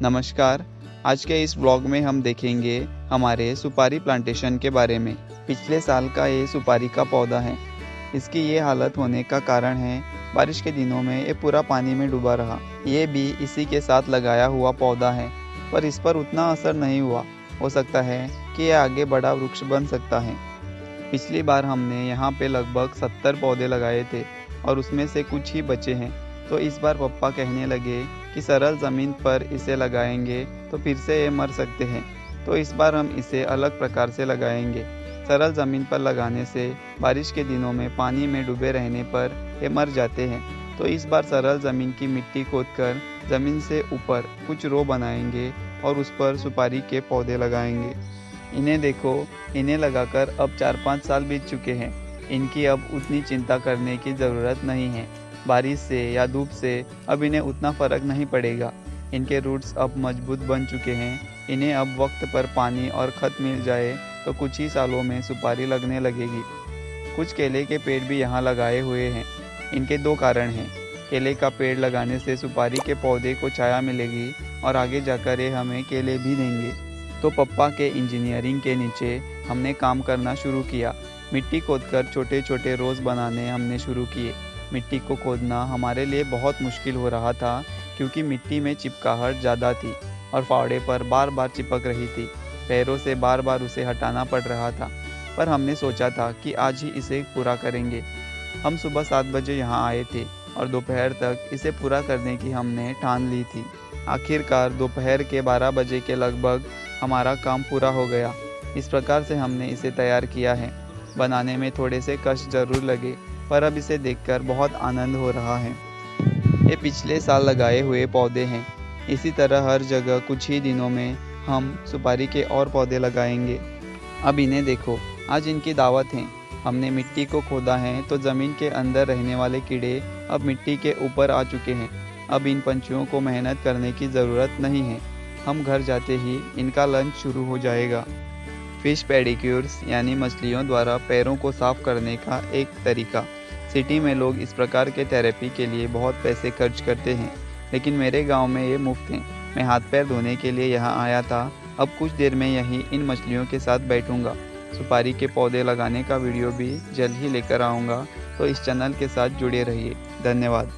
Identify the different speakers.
Speaker 1: नमस्कार। आज के इस ब्लॉग में हम देखेंगे हमारे सुपारी प्लांटेशन के बारे में। पिछले साल का ये सुपारी का पौधा है। इसकी ये हालत होने का कारण है बारिश के दिनों में ये पूरा पानी में डूबा रहा। ये भी इसी के साथ लगाया हुआ पौधा है, पर इस पर उतना असर नहीं हुआ। हो सकता है कि ये आगे बड़ा वृक्ष बन सकता है। पिछली बार हमने यहाँ पे लगभग 70 पौधे लगाए थे और उसमें से कुछ ही बचे हैं। तो इस बार पप्पा कहने लगे कि सरल ज़मीन पर इसे लगाएंगे तो फिर से ये मर सकते हैं। तो इस बार हम इसे अलग प्रकार से लगाएंगे। सरल ज़मीन पर लगाने से बारिश के दिनों में पानी में डूबे रहने पर ये मर जाते हैं। तो इस बार सरल ज़मीन की मिट्टी खोदकर ज़मीन से ऊपर कुछ रो बनाएंगे और उस पर सुपारी के पौधे लगाएंगे। इन्हें देखो, इन्हें लगाकर अब 4-5 साल बीत चुके हैं। इनकी अब उतनी चिंता करने की ज़रूरत नहीं है। बारिश से या धूप से अब इन्हें उतना फ़र्क नहीं पड़ेगा। इनके रूट्स अब मजबूत बन चुके हैं। इन्हें अब वक्त पर पानी और खत मिल जाए तो कुछ ही सालों में सुपारी लगने लगेगी। कुछ केले के पेड़ भी यहाँ लगाए हुए हैं। इनके 2 कारण हैं। केले का पेड़ लगाने से सुपारी के पौधे को छाया मिलेगी और आगे जाकर ये हमें केले भी देंगे। तो पप्पा के इंजीनियरिंग के नीचे हमने काम करना शुरू किया। मिट्टी खोदकर छोटे छोटे रोज़ बनाने हमने शुरू किए। मिट्टी को खोदना हमारे लिए बहुत मुश्किल हो रहा था, क्योंकि मिट्टी में चिपकाहट ज़्यादा थी और फावड़े पर बार बार चिपक रही थी। पैरों से बार बार उसे हटाना पड़ रहा था, पर हमने सोचा था कि आज ही इसे पूरा करेंगे। हम सुबह 7 बजे यहाँ आए थे और दोपहर तक इसे पूरा करने की हमने ठान ली थी। आखिरकार दोपहर के 12 बजे के लगभग हमारा काम पूरा हो गया। इस प्रकार से हमने इसे तैयार किया है। बनाने में थोड़े से कष्ट ज़रूर लगे, पर अब इसे देखकर बहुत आनंद हो रहा है। ये पिछले साल लगाए हुए पौधे हैं। इसी तरह हर जगह कुछ ही दिनों में हम सुपारी के और पौधे लगाएंगे। अब इन्हें देखो, आज इनकी दावत है। हमने मिट्टी को खोदा है तो ज़मीन के अंदर रहने वाले कीड़े अब मिट्टी के ऊपर आ चुके हैं। अब इन पंछियों को मेहनत करने की ज़रूरत नहीं है। हम घर जाते ही इनका लंच शुरू हो जाएगा। फिश पेडिक्योर्स यानी मछलियों द्वारा पैरों को साफ करने का एक तरीका। सिटी में लोग इस प्रकार के थेरेपी के लिए बहुत पैसे खर्च करते हैं, लेकिन मेरे गांव में ये मुफ्त हैं। मैं हाथ पैर धोने के लिए यहाँ आया था। अब कुछ देर में यहीं इन मछलियों के साथ बैठूंगा। सुपारी के पौधे लगाने का वीडियो भी जल्द ही लेकर आऊँगा, तो इस चैनल के साथ जुड़े रहिए। धन्यवाद।